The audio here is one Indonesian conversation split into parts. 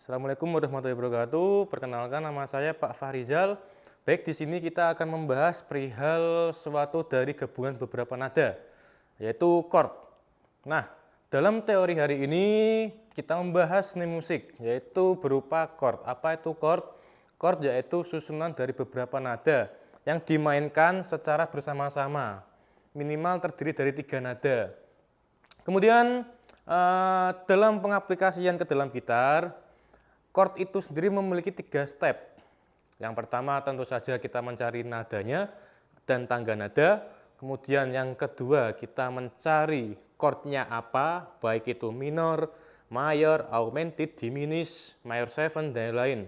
Assalamualaikum warahmatullahi wabarakatuh. Perkenalkan, nama saya Pak Fahrizal. Baik, di sini kita akan membahas perihal suatu dari gabungan beberapa nada, yaitu chord. Nah, dalam teori hari ini kita membahas seni musik, yaitu berupa chord. Apa itu chord? Chord yaitu susunan dari beberapa nada yang dimainkan secara bersama-sama. Minimal terdiri dari 3 nada. Kemudian dalam pengaplikasian ke dalam gitar, chord itu sendiri memiliki 3 step. Yang pertama tentu saja kita mencari nadanya dan tangga nada. Kemudian yang kedua kita mencari chordnya apa, baik itu minor, mayor, augmented, diminished, mayor 7, dan lain-lain.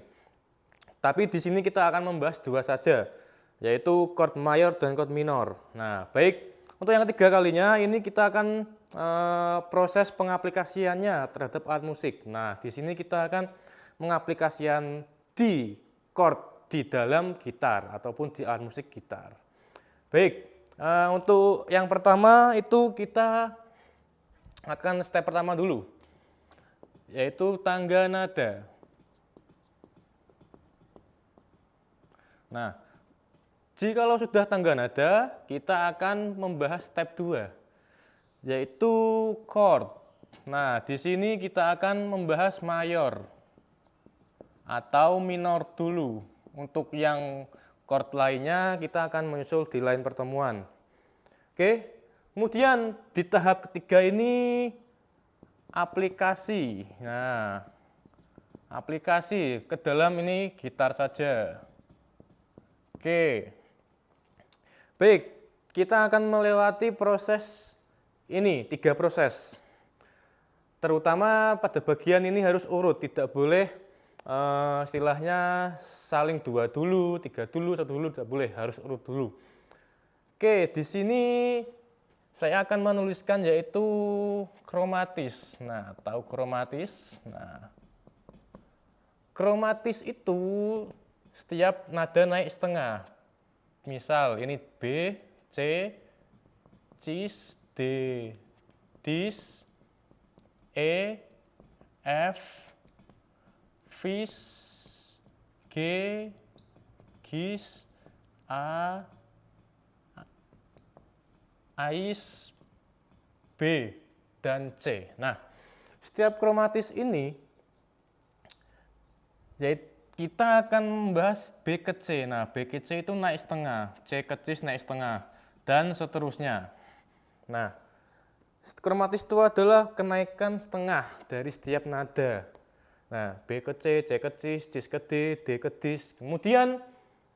Tapi di sini kita akan membahas 2 saja, yaitu chord mayor dan chord minor. Nah, baik, untuk yang ketiga kalinya ini kita akan proses pengaplikasiannya terhadap alat musik. Nah, di sini kita akan mengaplikasikan di chord di dalam gitar ataupun di alat musik gitar. Baik, untuk yang pertama itu kita akan step pertama dulu, yaitu tangga nada. Nah, jikalau sudah tangga nada, kita akan membahas step 2, yaitu chord. Nah, di sini kita akan membahas mayor atau minor dulu. Untuk yang chord lainnya kita akan menyusul di lain pertemuan. Oke, kemudian di tahap ketiga ini aplikasi. Nah, aplikasi ke dalam ini gitar saja. Oke, baik, kita akan melewati proses ini, 3 proses. Terutama pada bagian ini harus urut, tidak boleh istilahnya saling 2 dulu, 3 dulu, 1 dulu, tidak boleh, harus urut dulu. Oke, di sini saya akan menuliskan yaitu kromatis. Nah, tahu kromatis? Nah, kromatis itu setiap nada naik setengah. Misal ini B, C, cis, D, dis, E, F, fis, G, gis, A, ais, B, dan C. Nah, setiap kromatis ini yaitu kita akan membahas B ke C. Nah, B ke C itu naik setengah, C ke cis naik setengah, dan seterusnya. Nah, kromatis itu adalah kenaikan setengah dari setiap nada. Nah, B ke C, C ke cis ke D, D ke dis. Kemudian,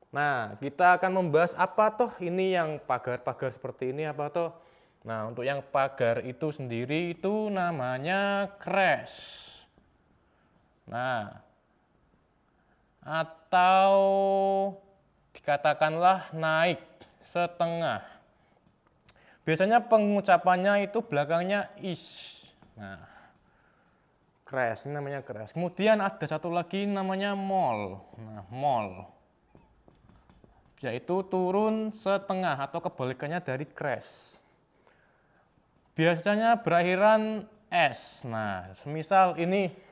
nah, kita akan membahas apa toh ini yang pagar-pagar seperti ini apa toh. Nah, untuk yang pagar itu sendiri itu namanya crash. Nah, atau dikatakanlah naik setengah. Biasanya pengucapannya itu belakangnya is. Nah, crash, ini namanya crash. Kemudian ada satu lagi namanya mol. Nah, mol, yaitu turun setengah atau kebalikannya dari crash. Biasanya berakhiran S. Nah, semisal ini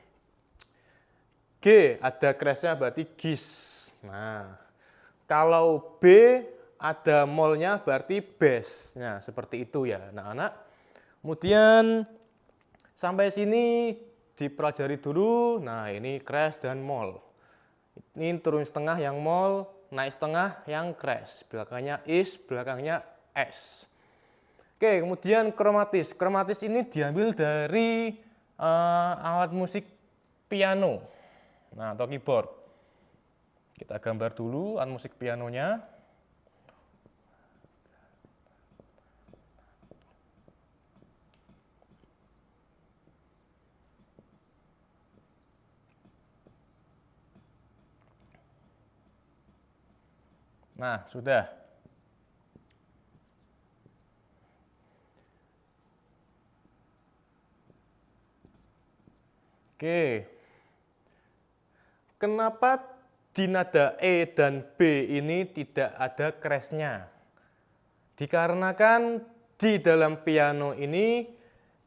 G ada crashnya berarti gis. Nah, kalau B ada molnya berarti bes. Nah, seperti itu ya anak-anak. Kemudian sampai sini dipelajari dulu. Nah, ini crash dan mol. Ini turun setengah yang mol, naik setengah yang crash. Belakangnya is, belakangnya S. Oke, kemudian kromatis. Kromatis ini diambil dari alat musik piano. Nah, atau keyboard. Kita gambar dulu alat musik pianonya. Nah, sudah. Oke. Kenapa di nada E dan B ini tidak ada crashnya? Dikarenakan di dalam piano ini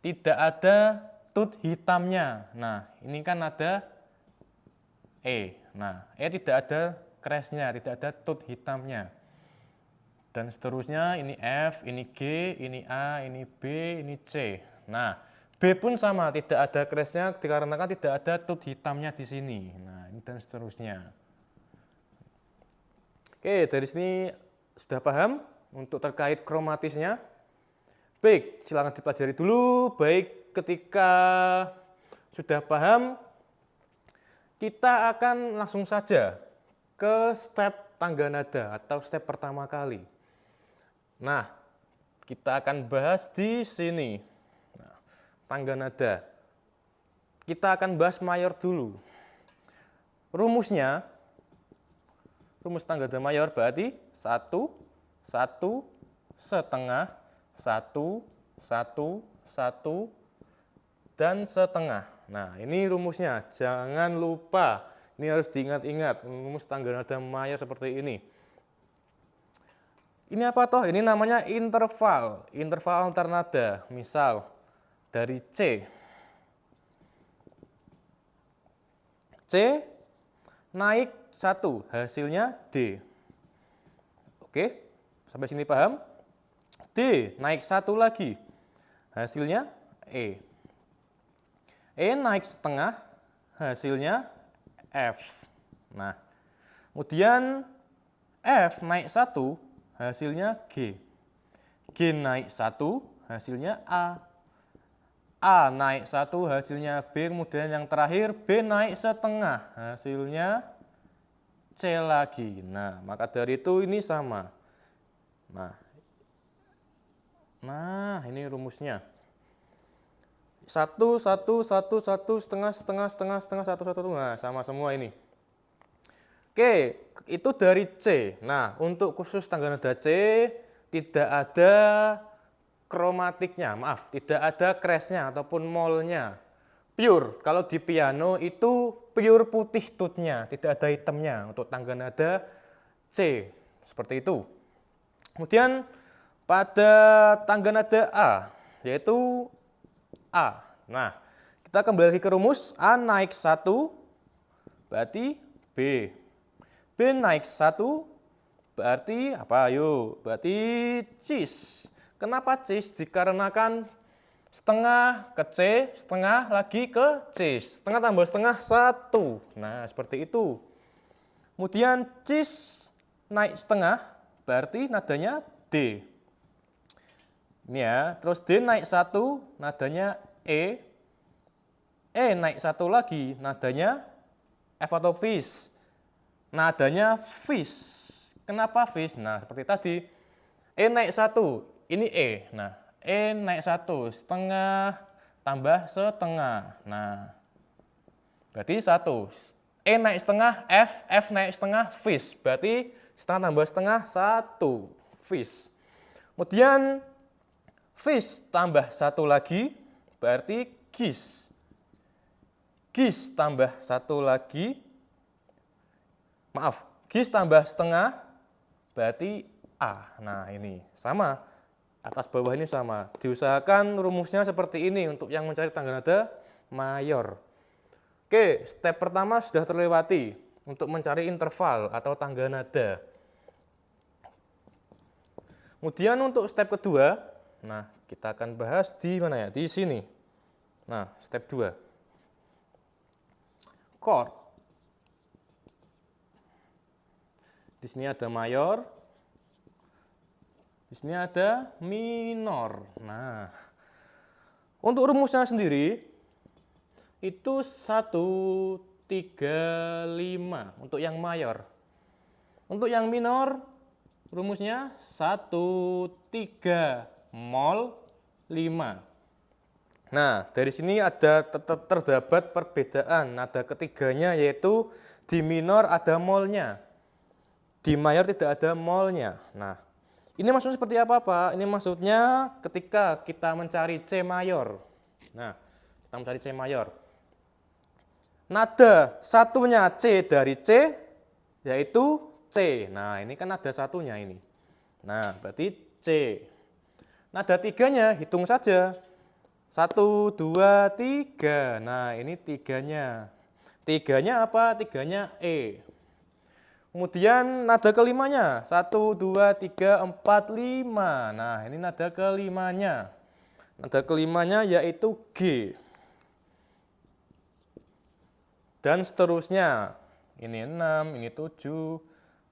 tidak ada tut hitamnya. Nah, ini kan ada E. Nah, E tidak ada crest-nya, tidak ada tut hitamnya. Dan seterusnya, ini F, ini G, ini A, ini B, ini C. Nah, B pun sama, tidak ada crest-nya dikarenakan tidak ada tut hitamnya di sini. Nah, ini dan seterusnya. Oke, dari sini sudah paham untuk terkait kromatisnya. Baik, silakan dipelajari dulu. Baik, ketika sudah paham, kita akan langsung saja ke step tangga nada atau step pertama kali. Nah, kita akan bahas di sini. Nah, tangga nada. Kita akan bahas mayor dulu. Rumusnya, rumus tangga nada mayor berarti 1, 1, setengah, 1, 1, 1, dan setengah. Nah, ini rumusnya. Jangan lupa. Ini harus diingat-ingat. Rumus tangga nada mayor seperti ini. Ini apa toh? Ini namanya interval. Interval antar nada. Misal dari C. C naik 1, hasilnya D. Oke, sampai sini paham? D naik 1 lagi, hasilnya E. E naik setengah, hasilnya F. Nah, kemudian F naik 1, hasilnya G. G naik 1, hasilnya A. A naik 1, hasilnya B. Kemudian yang terakhir B naik setengah, hasilnya C lagi. Nah, maka dari itu ini sama. Nah, ini rumusnya. 1, 1, 1, 1, setengah, setengah, setengah, setengah, 1, 1. Nah, sama semua ini. Oke, itu dari C. Nah, untuk khusus tangga nada C, tidak ada kromatiknya, maaf, tidak ada crest-nya ataupun molnya. Pure, kalau di piano itu pure putih tutnya, tidak ada hitamnya untuk tangga nada C. Seperti itu. Kemudian pada tangga nada A, yaitu A. Nah, kita kembali ke rumus. A naik 1, berarti B. B naik 1, berarti apa? Ayo, berarti cis. Kenapa cis? Dikarenakan setengah ke C, setengah lagi ke C. Setengah tambah setengah 1. Nah, seperti itu. Kemudian cis naik setengah, berarti nadanya D. Ini ya, terus D naik 1, nadanya E. E naik 1 lagi, nadanya F atau fis. Nadanya fis. Kenapa fis? Nah, seperti tadi. E naik 1, ini E. Nah, E naik 1, setengah tambah setengah. Nah, berarti 1. E naik setengah, F naik setengah, fis. Berarti setengah tambah setengah, 1. Fis. Kemudian fis tambah 1 lagi, berarti gis. Gis tambah 1 lagi, maaf, gis tambah setengah, berarti A. Nah, ini sama. Atas bawah ini sama. Diusahakan rumusnya seperti ini untuk yang mencari tangga nada mayor. Oke, step pertama sudah terlewati untuk mencari interval atau tangga nada. Kemudian untuk step kedua, nah kita akan bahas di mana ya? Di sini. Nah, step 2. Chord. Di sini ada mayor. Di sini ada minor. Nah, untuk rumusnya sendiri itu 1, 3, 5 untuk yang mayor. Untuk yang minor rumusnya 1, 3, mol, 5. Nah, dari sini ada terdapat perbedaan nada ketiganya, yaitu di minor ada molnya. Di mayor tidak ada molnya. Nah, ini maksudnya seperti apa, Pak? Ini maksudnya ketika kita mencari C mayor. Nah, kita mencari C mayor. Nada satunya C dari C, yaitu C. Nah, ini kan nada satunya ini. Nah, berarti C. Nada tiganya, hitung saja. 1, 2, 3. Nah, ini tiganya. Tiganya apa? Tiganya E. Kemudian nada kelimanya, 1, 2, 3, 4, 5. Nah, ini nada kelimanya. Nada kelimanya yaitu G. Dan seterusnya. Ini 6, ini 7.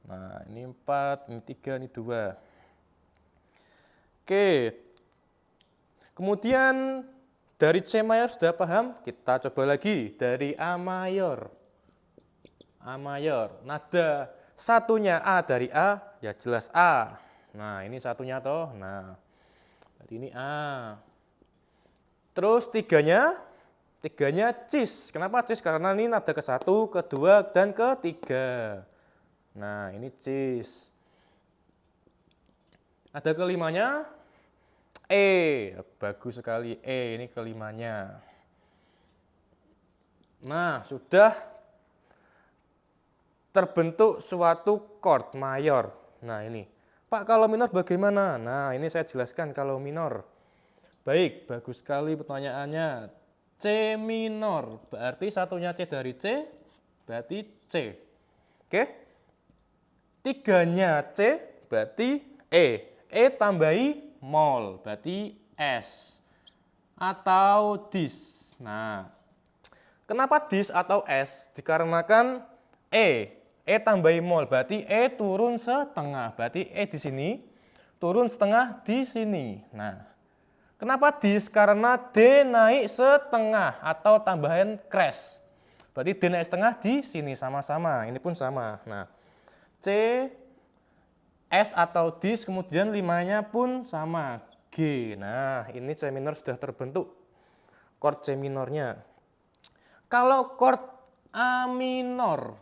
Nah, ini 4, ini 3, ini 2. Oke. Kemudian dari C mayor sudah paham? Kita coba lagi dari A mayor. A mayor. Nada satunya A dari A, ya jelas A. Nah, ini satunya toh. Nah, berarti ini A. Terus tiganya cis. Kenapa cis? Karena ini nada ke-1, kedua, dan ketiga. Nah, ini cis. Nada kelimanya E. Bagus sekali. E ini kelimanya. Nah, sudah terbentuk suatu chord mayor. Nah, ini. Pak, kalau minor bagaimana? Nah, ini saya jelaskan kalau minor. Baik, bagus sekali pertanyaannya. C minor, berarti satunya C dari C, berarti C. Oke? Tiganya C, berarti E. E tambahi mol, berarti S. Atau dis. Nah, kenapa dis atau S? Dikarenakan E tambahi mol, berarti E turun setengah. Berarti E di sini, turun setengah di sini. Nah, kenapa dis? Karena D naik setengah atau tambahan crash. Berarti D naik setengah di sini sama-sama. Ini pun sama. Nah, C, S atau dis, kemudian limanya pun sama. G. Nah, ini C minor sudah terbentuk. Chord C minornya. Kalau chord A minor,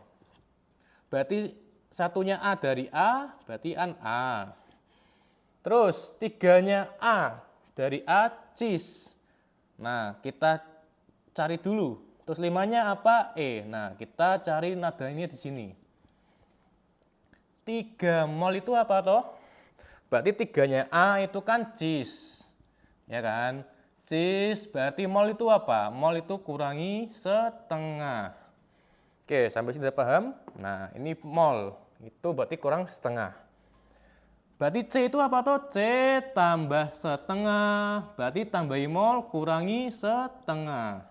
berarti satunya A dari A, berarti an A. Terus tiganya A dari A cis. Nah, kita cari dulu. Terus limanya apa? E. Nah, kita cari nadanya di sini. 3 mol itu apa toh? Berarti tiganya A itu kan cis. Ya kan? Cis berarti mol itu apa? Mol itu kurangi setengah. Oke, sampai sini sudah paham? Nah, ini mol. Itu berarti kurang setengah. Berarti C itu apa toh? C tambah setengah. Berarti tambahi mol kurangi setengah.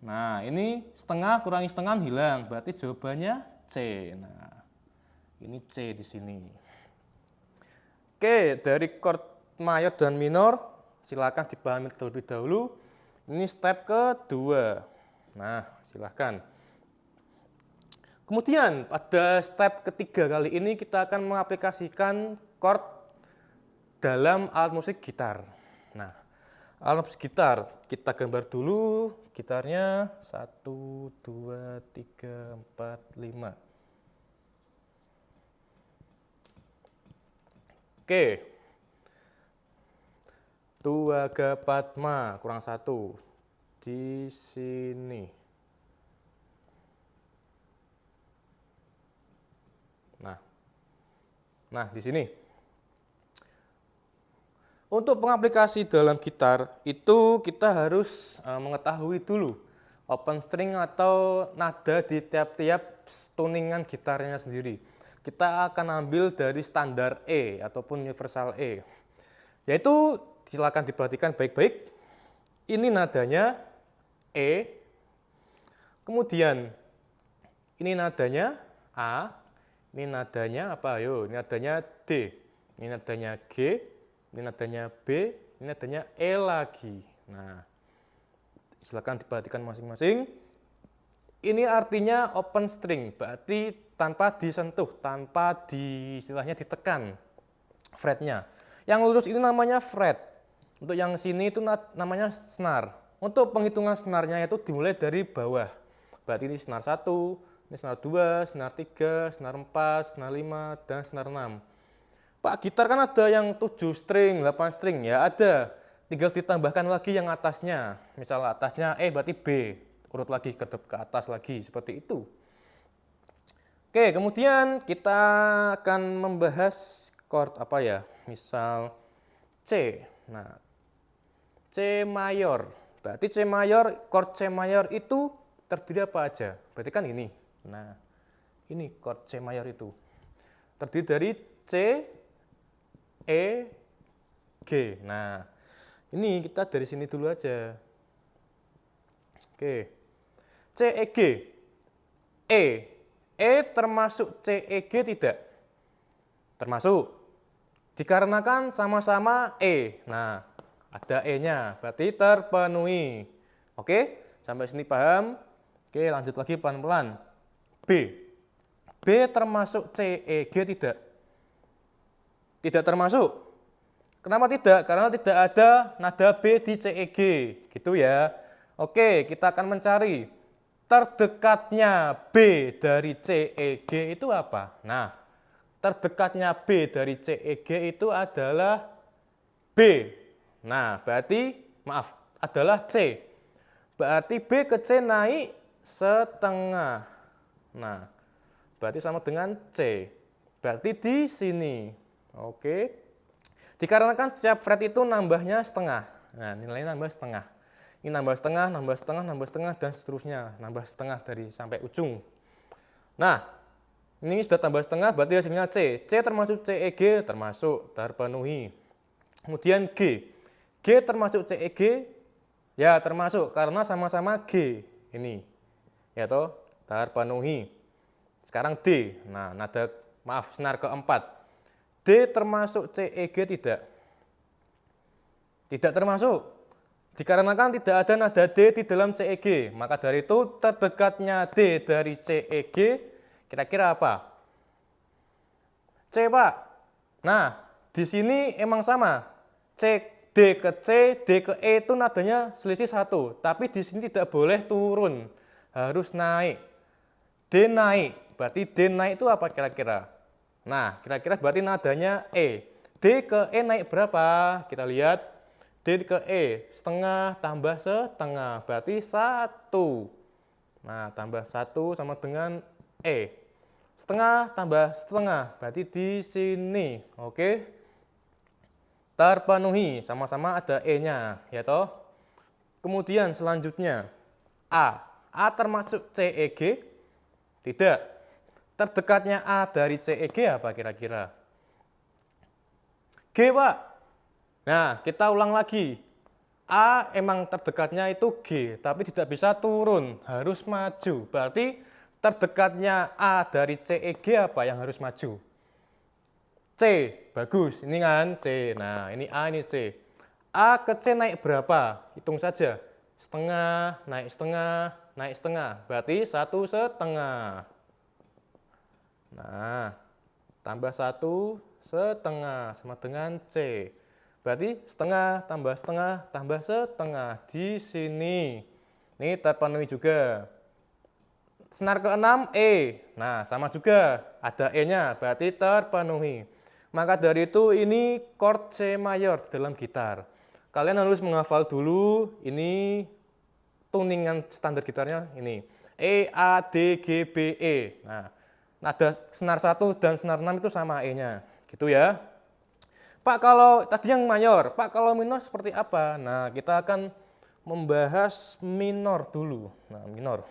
Nah, ini setengah kurangi setengah hilang. Berarti jawabannya C. Nah, ini C di sini. Oke, dari chord mayor dan minor, silakan dipahami terlebih dahulu. Ini step kedua. Nah, silakan. Kemudian pada step ketiga kali ini kita akan mengaplikasikan chord dalam alat musik gitar. Nah, alat musik gitar kita gambar dulu gitarnya 1, 2, 3, 4, 5. Oke. Tuaga Padma kurang 1 di sini. Nah, di sini. Untuk pengaplikasi dalam gitar itu kita harus mengetahui dulu open string atau nada di tiap-tiap tuningan gitarnya sendiri. Kita akan ambil dari standar E ataupun universal E. Yaitu silakan diperhatikan baik-baik. Ini nadanya E. Kemudian ini nadanya A. Ini nadanya apa? Ayo, ini nadanya D. Ini nadanya G. Ini nadanya B. Ini nadanya E lagi. Nah, silakan diperhatikan masing-masing. Ini artinya open string, berarti tanpa disentuh, tanpa istilahnya ditekan fretnya. Yang lurus ini namanya fret. Untuk yang sini itu namanya senar. Untuk penghitungan senarnya itu dimulai dari bawah. Berarti ini senar 1, ini senar 2, senar 3, senar 4, senar 5, dan senar 6. Pak, gitar kan ada yang 7 string, 8 string, ya ada. Tinggal ditambahkan lagi yang atasnya. Misal atasnya E berarti B. Urut lagi ke atas lagi, seperti itu. Oke, kemudian kita akan membahas chord apa ya? Misal C. Nah, C mayor. Berarti C mayor, chord C mayor itu terdiri apa aja? Berarti kan ini. Nah, ini chord C mayor itu. Terdiri dari C, E, G. Nah, ini kita dari sini dulu aja. Oke. C, E, G. E. E termasuk C, E, G tidak? Termasuk. Dikarenakan sama-sama E. Nah, ada E-nya. Berarti terpenuhi. Oke, sampai sini paham? Oke, lanjut lagi pelan-pelan. B. B termasuk C, E, G tidak? Tidak termasuk. Kenapa tidak? Karena tidak ada nada B di C, E, G. Gitu ya. Oke, kita akan mencari terdekatnya B dari C, E, G itu apa? Nah, terdekatnya B dari C, E, G itu adalah B. Nah, berarti, maaf, adalah C. Berarti B ke C naik setengah. Nah, berarti sama dengan C. Berarti di sini. Oke. Dikarenakan setiap fret itu nambahnya setengah. Nah, nilainya nambah setengah. Ini nambah setengah, nambah setengah, nambah setengah, dan seterusnya. Nambah setengah dari sampai ujung. Nah, ini sudah tambah setengah, berarti hasilnya C. C termasuk C, E, G, termasuk, terpenuhi. Kemudian G. G termasuk C, E, G, ya termasuk, karena sama-sama G. Ini, ya toh, terpenuhi. Sekarang D. Nah, nada, maaf, senar keempat. D termasuk C, E, G tidak? Tidak termasuk. Dikarenakan tidak ada nada D di dalam C, E, G. Maka dari itu terdekatnya D dari C, E, G kira-kira apa? C, Pak. Nah, di sini emang sama. C, D ke C, D ke E itu nadanya selisih 1. Tapi di sini tidak boleh turun. Harus naik. D naik. Berarti D naik itu apa kira-kira? Nah, kira-kira berarti nadanya E. D ke E naik berapa? Kita lihat. D ke E, setengah tambah setengah, berarti 1. Nah, tambah 1 sama dengan E. Setengah tambah setengah, berarti di sini. Oke. Terpenuhi, sama-sama ada E-nya, ya toh. Kemudian selanjutnya, A. A termasuk C, E, G? Tidak. Terdekatnya A dari C, E, G apa kira-kira? G, Pak. Nah, kita ulang lagi. A emang terdekatnya itu G, tapi tidak bisa turun, harus maju. Berarti terdekatnya A dari C, E, G apa yang harus maju? C, bagus. Ini kan C. Nah, ini A, ini C. A ke C naik berapa? Hitung saja. Setengah, naik setengah, naik setengah. Berarti 1,5. Nah, tambah 1,5 sama dengan C. Berarti setengah tambah setengah tambah setengah di sini. Ini terpenuhi juga. Senar ke-6 E. Nah, sama juga. Ada E-nya, berarti terpenuhi. Maka dari itu ini chord C mayor dalam gitar. Kalian harus menghafal dulu ini tuningan standar gitarnya ini. E, A, D, G, B, E. Nah, nada senar 1 dan senar 6 itu sama E-nya. Gitu ya. Pak, kalau tadi yang mayor, Pak, kalau minor seperti apa? Nah, kita akan membahas minor dulu. Nah, minor.